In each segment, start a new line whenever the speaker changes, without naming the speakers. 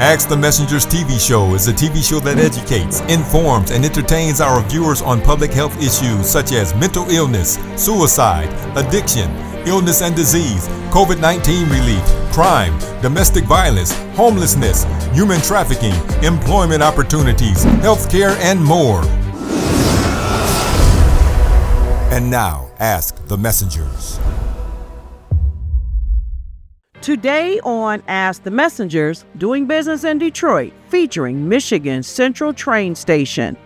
Ask the Messengers TV show is a TV show that educates, informs, and entertains our viewers on public health issues such as mental illness, suicide, addiction, illness and disease, COVID-19 relief, crime, domestic violence, homelessness, human trafficking, employment opportunities, healthcare, and more. And now, Ask the Messengers.
Today on Ask the Messengers, doing business in Detroit, featuring Michigan Central Train Station.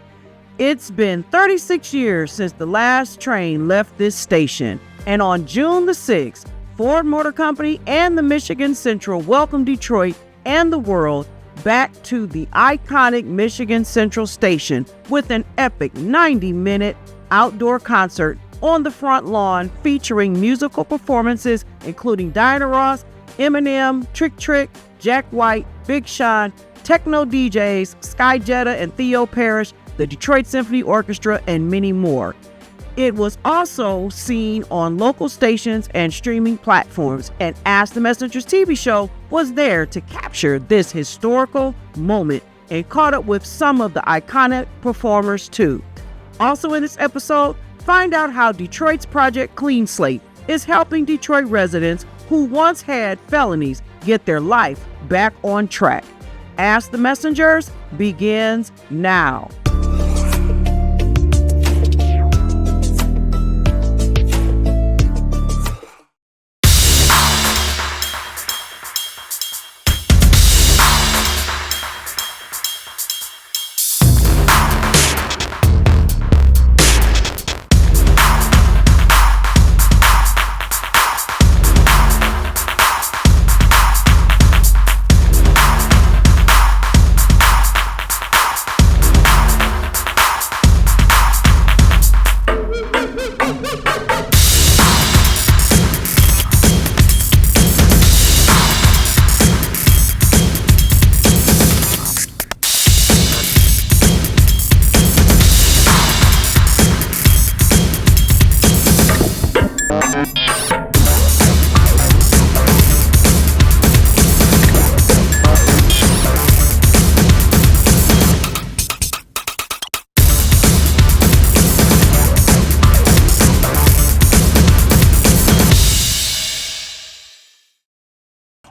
It's been 36 years since the last train left this station, and on June the 6th, Ford Motor Company and the Michigan Central welcomed Detroit and the world back to the iconic Michigan Central Station with an epic 90-minute outdoor concert on the front lawn featuring musical performances including Diana Ross, Eminem, Trick Trick, Jack White, Big Sean, techno DJs, Jetta and Theo Parrish, the Detroit Symphony Orchestra, and many more. It was also seen on local stations and streaming platforms, and Ask the Messengers TV show was there to capture this historical moment and caught up with some of the iconic performers too. Also in this episode, find out how Detroit's Project Clean Slate is helping Detroit residents who once had felonies get their life back on track. Ask the Messengers begins now.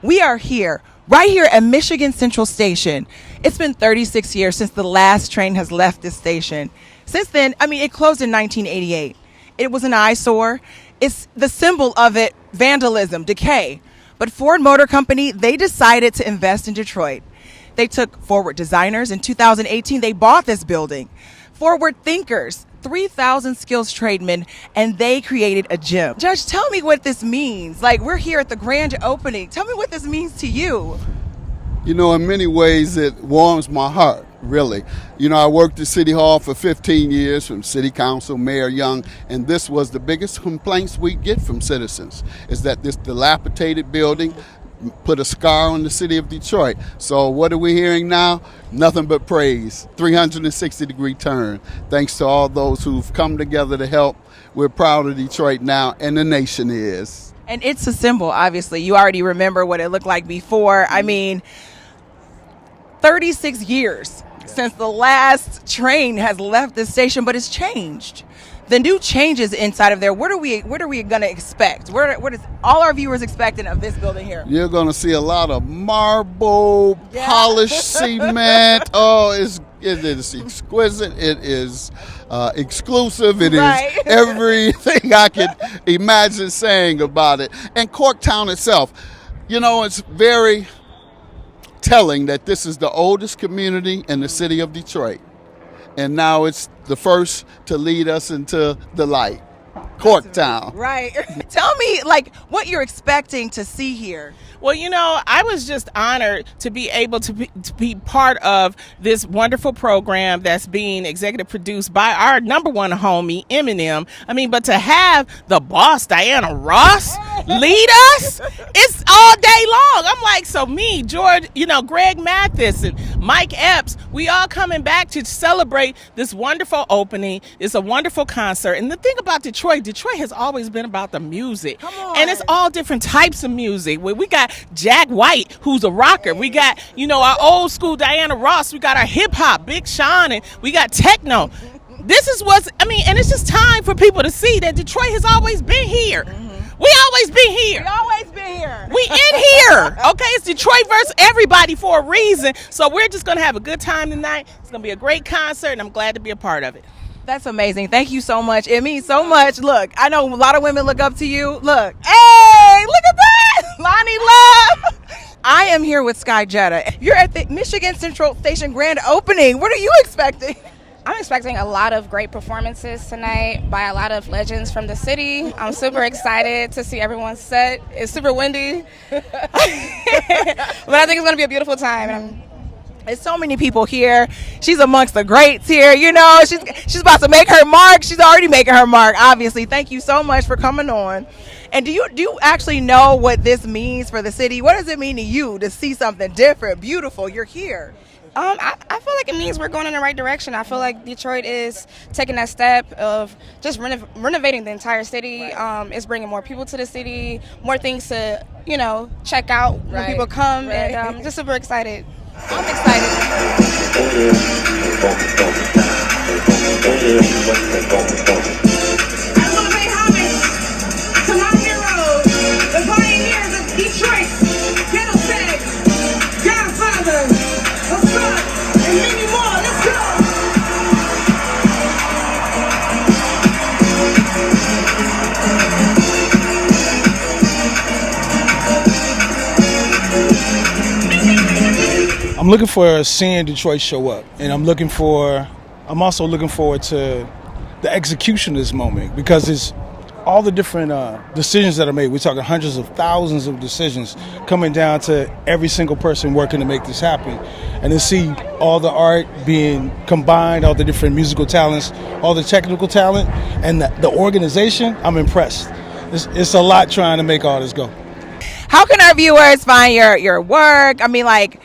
We are here, right here at Michigan Central Station. It's been 36 years since the last train has left this station. Since then, it closed in 1988. It was an eyesore. It's the symbol of it, vandalism, decay. But Ford Motor Company, they decided to invest in Detroit. They took forward designers. In 2018, they bought this building. Forward thinkers, 3,000 skills tradesmen, and they created a gym. Judge, tell me what this means. We're here at the grand opening. Tell me what this means to you.
In many ways, it warms my heart, really. I worked at City Hall for 15 years, from City Council, Mayor Young, and this was the biggest complaints we get from citizens, is that this dilapidated building put a scar on the city of Detroit. So what are we hearing now? Nothing but praise. 360-degree turn. Thanks to all those who've come together to help. We're proud of Detroit now, and the nation is.
And it's a symbol, obviously. You already remember what it looked like before. 36 years since the last train has left the station, but it's changed. The new changes inside of there. What are we going to expect? What is all our viewers expecting of this building here?
You're going to see a lot of marble, polished cement. Oh, it is exquisite. It is exclusive. It is everything I could imagine saying about it. And Corktown itself, it's very telling that this is the oldest community in the city of Detroit. And now it's the first to lead us into the light. Corktown.
Right. Tell me, what you're expecting to see here.
Well, I was just honored to be able to be part of this wonderful program that's being executive produced by our number one homie, Eminem. But to have the boss, Diana Ross, lead us, it's all day long. I'm like, so me, George, Greg Mathis and Mike Epps, we all coming back to celebrate this wonderful opening. It's a wonderful concert. And the thing about Detroit has always been about the music.
Come on.
And it's all different types of music. We got Jack White, who's a rocker. We got, our old school Diana Ross. We got our hip hop, Big Sean, and we got techno. This is and it's just time for people to see that Detroit has always been here. We always been here.
We always been here.
We in here. Okay, it's Detroit versus everybody for a reason. So we're just going to have a good time tonight. It's going to be a great concert, and I'm glad to be a part of it.
That's amazing. Thank you so much. It means so much. Look, I know a lot of women look up to you. Look. Hey, look at that. Lonnie Love. I am here with Sky Jetta. You're at the Michigan Central Station grand opening. What are you expecting?
I'm expecting a lot of great performances tonight by a lot of legends from the city. I'm super excited to see everyone's set. It's super windy, but I think it's going to be a beautiful time.
There's so many people here. She's amongst the greats here. She's about to make her mark. She's already making her mark, obviously. Thank you so much for coming on. And do you actually know what this means for the city? What does it mean to you to see something different, beautiful? You're here.
I feel like it means we're going in the right direction. I feel like Detroit is taking that step of just renovating the entire city. It's bringing more people to the city, more things to, check out when people come.
Right.
And I'm just super excited.
I'm excited.
I want to pay homage to my heroes, the pioneers of Detroit, Ghetto Sex, Godfather, Assault, and many more. Let's go!
I'm looking for seeing Detroit show up, and I'm also looking forward to the execution of this moment, because it's all the different decisions that are made. We're talking hundreds of thousands of decisions coming down to every single person working to make this happen. And to see all the art being combined, all the different musical talents, all the technical talent, and the organization, I'm impressed. It's a lot trying to make all this go.
How can our viewers find your work? I mean, like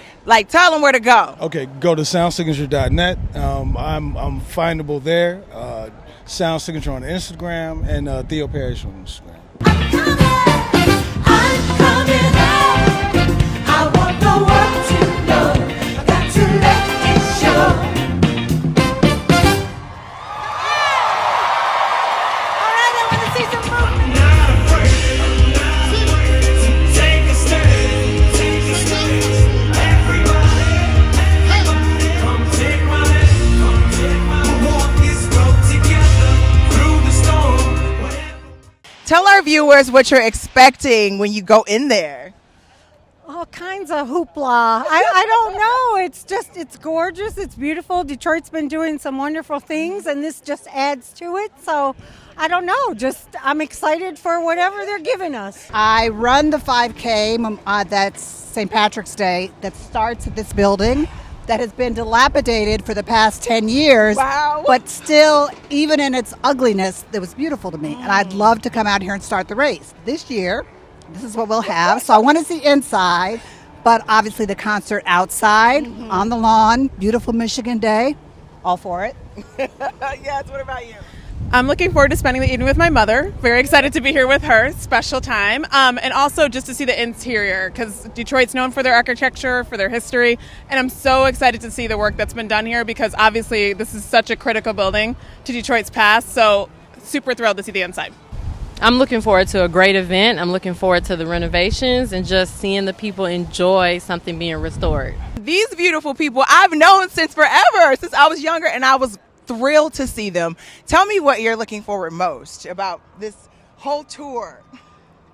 tell them where to go.
Okay, go to soundsignature.net. I'm findable there. Sound Signature on Instagram, and Theo Parrish on Instagram.
I'm coming out. I want the world to know. I got to let it show. All right, I want to see some movement. Not afraid to take a stand. Everybody, come take my hand. We'll walk this road together through the storm.
Tell our viewers what you're expecting when you go in there.
All kinds of hoopla. I don't know. It's gorgeous. It's beautiful. Detroit's been doing some wonderful things, and this just adds to it. So I don't know. I'm excited for whatever they're giving us.
I run the 5K, that's St. Patrick's Day, that starts at this building that has been dilapidated for the past 10 years.
Wow.
But still, even in its ugliness, it was beautiful to me. And I'd love to come out here and start the race. This year, this is what we'll have. So I want to see inside, but obviously the concert outside, on the lawn, beautiful Michigan day. All for it.
Yes, what about you?
I'm looking forward to spending the evening with my mother. Very excited to be here with her. Special time. And also just to see the interior, because Detroit's known for their architecture, for their history. And I'm so excited to see the work that's been done here, because obviously this is such a critical building to Detroit's past. So super thrilled to see the inside.
I'm looking forward to a great event. I'm looking forward to the renovations and just seeing the people enjoy something being restored.
These beautiful people I've known since forever, since I was younger, and I was thrilled to see them. Tell me what you're looking forward most about this whole tour.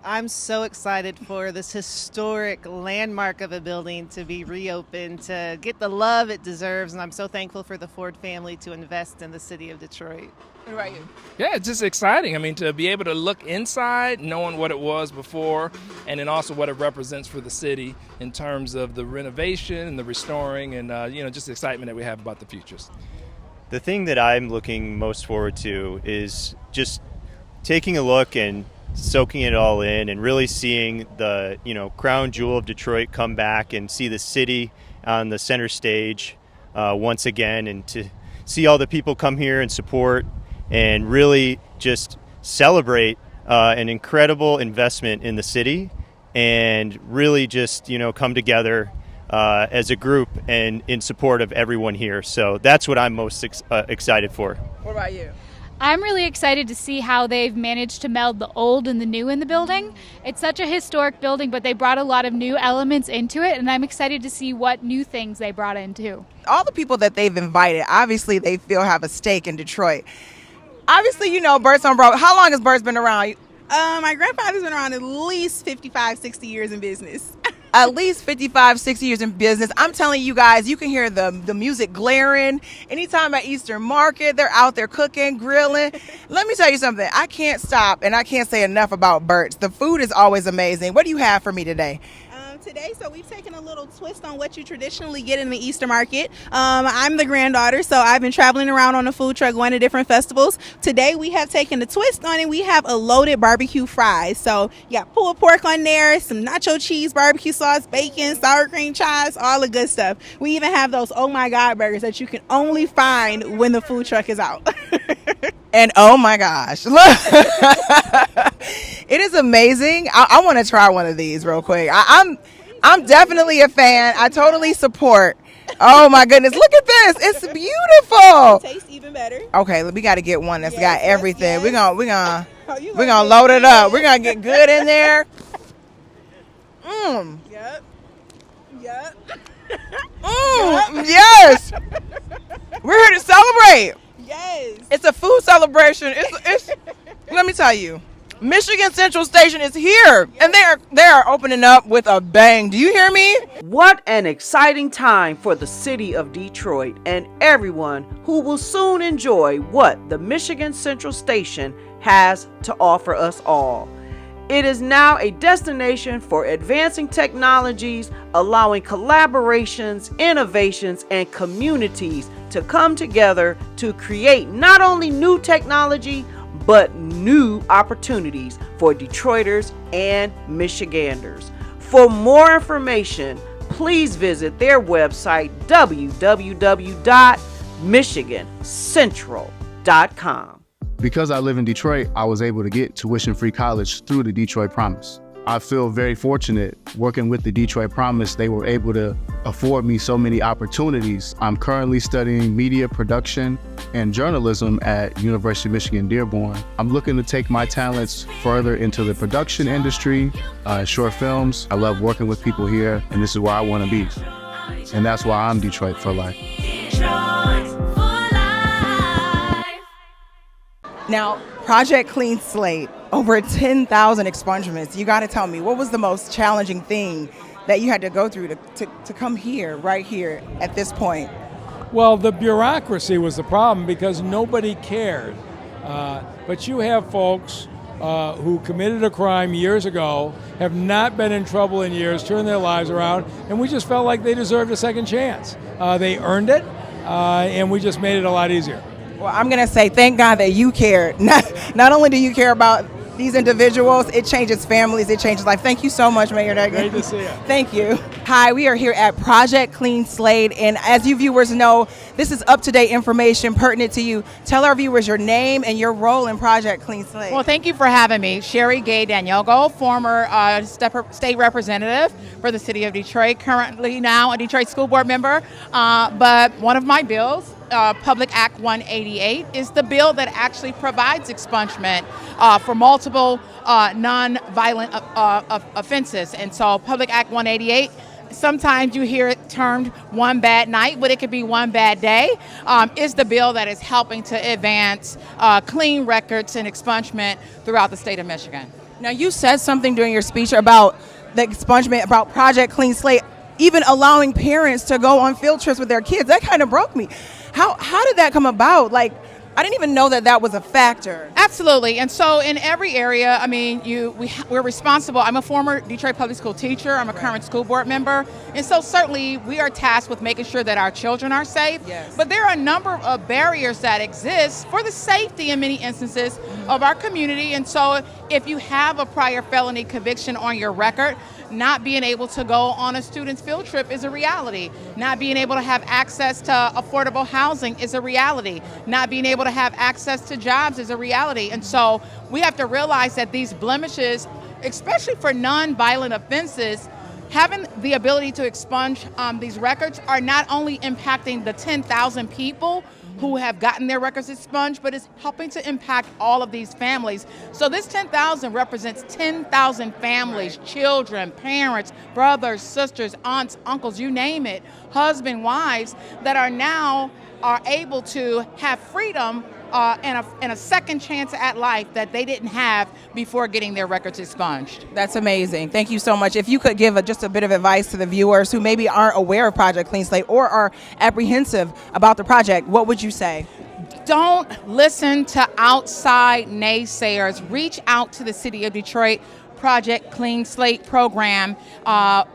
I'm so excited for this historic landmark of a building to be reopened, to get the love it deserves, and I'm so thankful for the Ford family to invest in the city of Detroit.
What about you?
Yeah, it's just exciting. I mean, to be able to look inside, knowing what it was before, and then also what it represents for the city in terms of the renovation and the restoring, and just the excitement that we have about the futures.
The thing that I'm looking most forward to is just taking a look and soaking it all in and really seeing the, crown jewel of Detroit come back and see the city on the center stage once again, and to see all the people come here and support and really just celebrate an incredible investment in the city, and really just, come together as a group and in support of everyone here. So that's what I'm most excited for.
What about you?
I'm really excited to see how they've managed to meld the old and the new in the building. It's such a historic building, but they brought a lot of new elements into it, and I'm excited to see what new things they brought in too.
All the people that they've invited, obviously they feel have a stake in Detroit. Obviously, Burt's on Broadway. How long has Burt's been around?
My grandfather's been around at least 55, 60 years in business.
At least 55, 60 years in business. I'm telling you guys, you can hear the music glaring. Anytime at Eastern Market, they're out there cooking, grilling. Let me tell you something. I can't stop, and I can't say enough about Burt's. The food is always amazing. What do you have for me today?
Today, so we've taken a little twist on what you traditionally get in the Easter market. I'm the granddaughter, so I've been traveling around on a food truck going to different festivals. Today we have taken the twist on it. We have a loaded barbecue fries. So you got pulled pork on there, some nacho cheese, barbecue sauce, bacon, sour cream chives, all the good stuff. We even have those oh my god burgers that you can only find when the food truck is out.
And oh my gosh, look, it is amazing. I want to try one of these real quick. I'm definitely a fan. I totally support. Oh my goodness, look at this. It's beautiful.
It tastes even better.
Okay, we got to get one that's got everything. We're gonna load it up. We're gonna get good in there.
Yep.
Yes. We're here to celebrate.
Yes.
It's a food celebration. It's let me tell you, Michigan Central Station is here, and they are opening up with a bang. Do you hear me?
What an exciting time for the city of Detroit and everyone who will soon enjoy what the Michigan Central Station has to offer us all. It is now a destination for advancing technologies, allowing collaborations, innovations, and communities to come together to create not only new technology, but new opportunities for Detroiters and Michiganders. For more information, please visit their website, www.michigancentral.com.
Because I live in Detroit, I was able to get tuition-free college through the Detroit Promise. I feel very fortunate working with the Detroit Promise. They were able to afford me so many opportunities. I'm currently studying media production and journalism at University of Michigan Dearborn. I'm looking to take my talents further into the production industry, short films. I love working with people here, and this is where I want to be. And that's why I'm Detroit for life.
Now, Project Clean Slate, over 10,000 expungements. You got to tell me, what was the most challenging thing that you had to go through to come here, right here, at this point?
Well, the bureaucracy was the problem because nobody cared. But you have folks who committed a crime years ago, have not been in trouble in years, turned their lives around, and we just felt like they deserved a second chance. They earned it, and we just made it a lot easier.
Well, I'm going to say thank God that you cared. Not only do you care about these individuals, it changes families, it changes life. Thank you so much, Mayor Duggan.
Great to see you.
Thank you. Hi, we are here at Project Clean Slate, and as you viewers know, this is up-to-date information pertinent to you. Tell our viewers your name and your role in Project Clean Slate.
Well, thank you for having me. Sherry Gay Danielgo, former state representative for the city of Detroit, currently now a Detroit School Board member, but one of my bills, Public Act 188, is the bill that actually provides expungement for multiple non-violent offenses. And so Public Act 188, sometimes you hear it termed one bad night, but it could be one bad day, is the bill that is helping to advance clean records and expungement throughout the state of Michigan.
Now, you said something during your speech about the expungement, about Project Clean Slate, even allowing parents to go on field trips with their kids. That kind of broke me. How did that come about? Like, I didn't even know that that was a factor.
Absolutely. And so in every area, I mean, we're responsible. I'm a former Detroit Public School teacher. I'm a current school board member. And so certainly we are tasked with making sure that our children are safe.
Yes.
But there are a number of barriers that exist for the safety in many instances of our community. And so if you have a prior felony conviction on your record, not being able to go on a student's field trip is a reality. Not being able to have access to affordable housing is a reality. Not being able to have access to jobs is a reality. And so we have to realize that these blemishes, especially for non-violent offenses, having the ability to expunge these records are not only impacting the 10,000 people who have gotten their records expunged, but it's helping to impact all of these families. So this 10,000 represents 10,000 families, children, parents, brothers, sisters, aunts, uncles, you name it, husband, wives, that are able to have freedom and a second chance at life that they didn't have before getting their records expunged.
That's amazing. Thank you so much. If you could give just a bit of advice to the viewers who maybe aren't aware of Project Clean Slate or are apprehensive about the project, what would you say?
Don't listen to outside naysayers. Reach out to the City of Detroit Project Clean Slate program.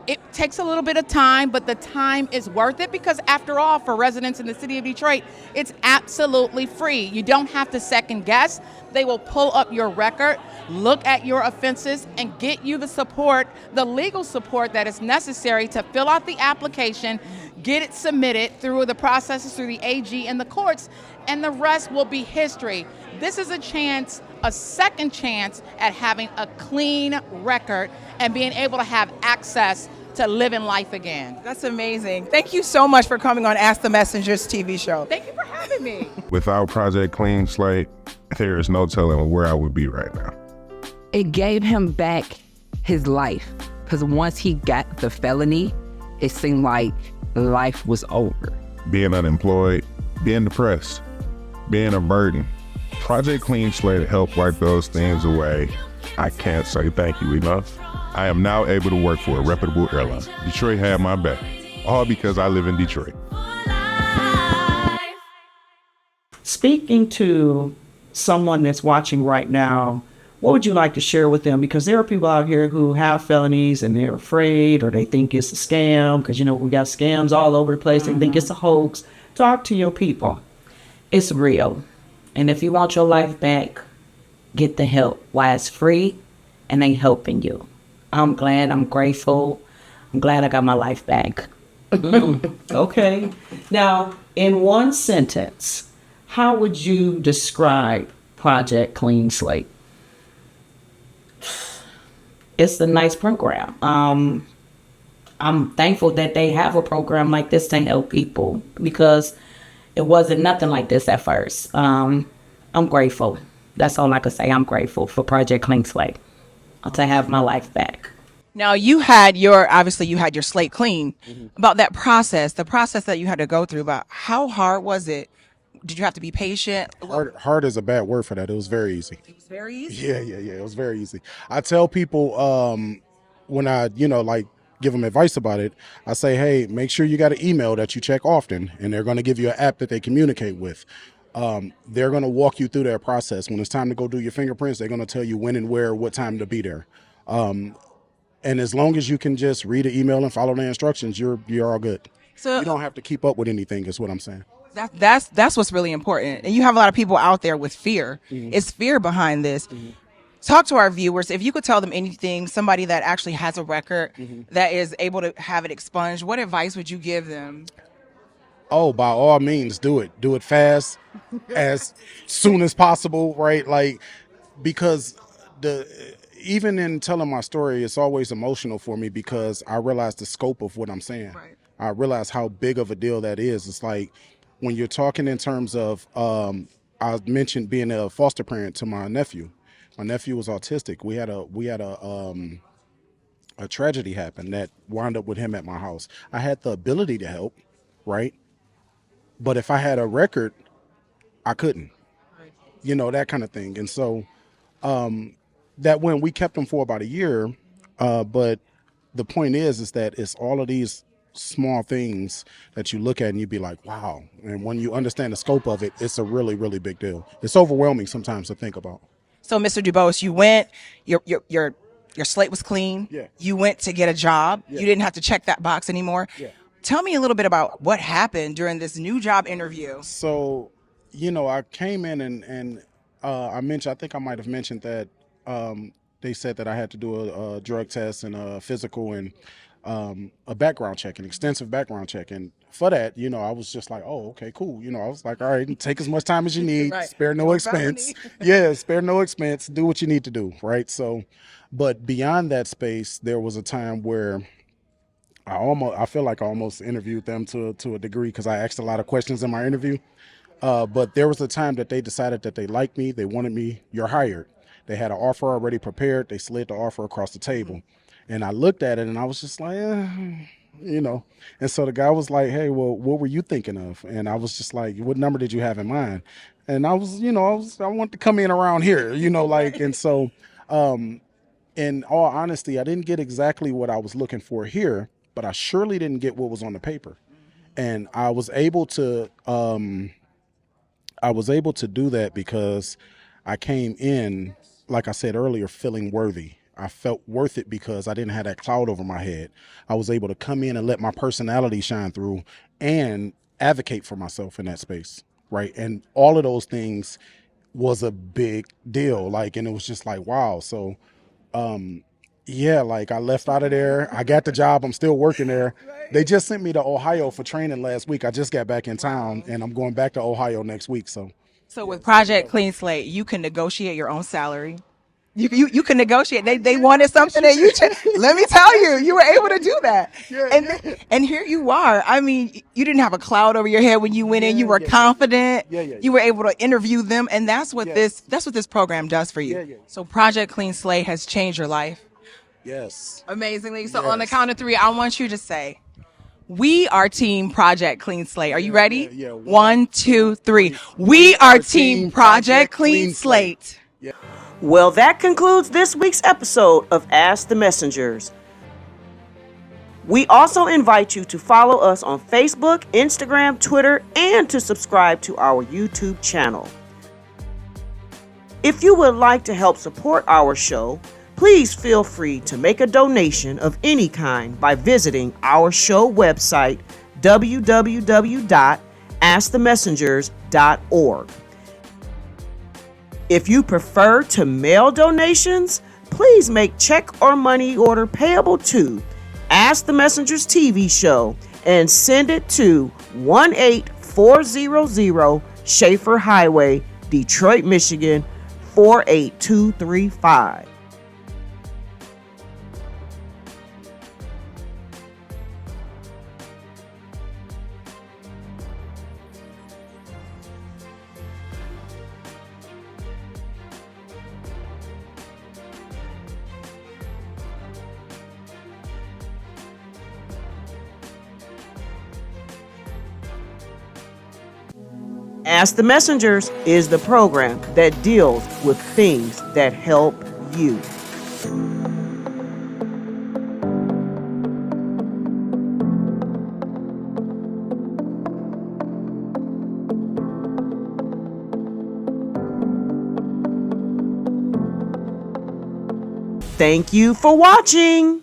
It takes a little bit of time, but the time is worth it because after all, for residents in the City of Detroit, it's absolutely free. You don't have to second guess. They will pull up your record, look at your offenses, and get you the support, the legal support that is necessary to fill out the application, get it submitted through the processes through the AG and the courts, and the rest will be history. This is a second chance at having a clean record and being able to have access to living life again.
That's amazing. Thank you so much for coming on Ask the Messengers TV show.
Thank you for having me.
Without Project Clean Slate, there is no telling where I would be right now.
It gave him back his life because once he got the felony, it seemed like life was over.
Being unemployed, being depressed, being a burden. Project Clean Slate helped wipe those things away. I can't say thank you enough. I am now able to work for a reputable airline. Detroit had my back, all because I live in Detroit.
Speaking to someone that's watching right now, what would you like to share with them? Because there are people out here who have felonies and they're afraid or they think it's a scam because, we got scams all over the place. They think it's a hoax. Talk to your people. It's real. And if you want your life back, get the help while it's free and they helping you. I'm glad, I'm grateful. I'm glad I got my life back. Okay. Now, in one sentence, how would you describe Project Clean Slate? It's a nice program. I'm thankful that they have a program like this to help people because it wasn't nothing like this at first. I'm grateful. That's all I could say. I'm grateful for Project Clean Slate to have my life back.
Now you had your slate clean. About that process, the process that you had to go through, about how hard was it? Did you have to be patient?
Hard is a bad word for that. It was very easy.
It was very easy?
Yeah. It was very easy. I tell people when I, give them advice about it, I say, hey, make sure you got an email that you check often, and they're going to give you an app that they communicate with. They're going to walk you through their process. When it's time to go do your fingerprints, they're going to tell you when and where, what time to be there. And as long as you can just read an email and follow the instructions, you're all good. So you don't have to keep up with anything, is what I'm saying.
That's what's really important. And you have a lot of people out there with fear. Mm-hmm. It's fear behind this. Mm-hmm. Talk to our viewers. If you could tell them anything, somebody that actually has a record that is able to have it expunged, what advice would you give them?
Oh, by all means, do it. Do it fast, as soon as possible, right? Because even in telling my story, it's always emotional for me because I realize the scope of what I'm saying. Right. I realize how big of a deal that is. It's like when you're talking in terms of, I mentioned being a foster parent to my nephew. My nephew was autistic. We had a tragedy happen that wound up with him at my house. I had the ability to help, right? But if I had a record, I couldn't, that kind of thing. And so that when we kept him for about a year, but the point is that it's all of these small things that you look at and you be like, wow. And when you understand the scope of it, it's a really, really big deal. It's overwhelming sometimes to think about.
So, Mr. DuBose, you went, your slate was clean.
Yeah.
You went to get a job.
Yeah.
You didn't have to check that box anymore.
Yeah.
Tell me a little bit about what happened during this new job interview.
So, I came in and I think I might have mentioned that they said that I had to do a drug test and a physical and a background check, an extensive background check. And for that, I was just like, oh, okay, cool. I was like, all right, take as much time as you need,
Right.
spare no expense. Yeah, spare no expense, do what you need to do, right? So, but beyond that space, there was a time where I feel like I almost interviewed them to a degree because I asked a lot of questions in my interview. But there was a time that they decided that they liked me, they wanted me, you're hired. They had an offer already prepared, they slid the offer across the table. And I looked at it and I was just like, And so the guy was like, hey, well, what were you thinking of? And I was just like, what number did you have in mind? And I was, I want to come in around here, and so, in all honesty, I didn't get exactly what I was looking for here, but I surely didn't get what was on the paper. And I was able to do that because I came in, like I said earlier, feeling worthy. I felt worth it because I didn't have that cloud over my head. I was able to come in and let my personality shine through and advocate for myself in that space, right? And all of those things was a big deal, and it was just like, wow. So, I left out of there. I got the job. I'm still working there. They just sent me to Ohio for training last week. I just got back in town, and I'm going back to Ohio next week. So
with Project Clean Slate, you can negotiate your own salary. You can negotiate. They wanted something that you let me tell you, you were able to do that. And here you are. I mean, you didn't have a cloud over your head when you went in. You were confident. You were able to interview them, and that's what this program does for you. So Project Clean Slate has changed your life.
Yes.
Amazingly. So on the count of 3, I want you to say, we are Team Project Clean Slate. Are you ready? 1, 2, 3. We are Team Project Clean Slate.
Well, that concludes this week's episode of Ask the Messengers. We also invite you to follow us on Facebook, Instagram, Twitter, and to subscribe to our YouTube channel. If you would like to help support our show, please feel free to make a donation of any kind by visiting our show website, www.askthemessengers.org. If you prefer to mail donations, please make check or money order payable to Ask the Messengers TV show and send it to 18400 Schaefer Highway, Detroit, Michigan 48235. Ask the Messengers is the program that deals with things that help you. Thank you for watching.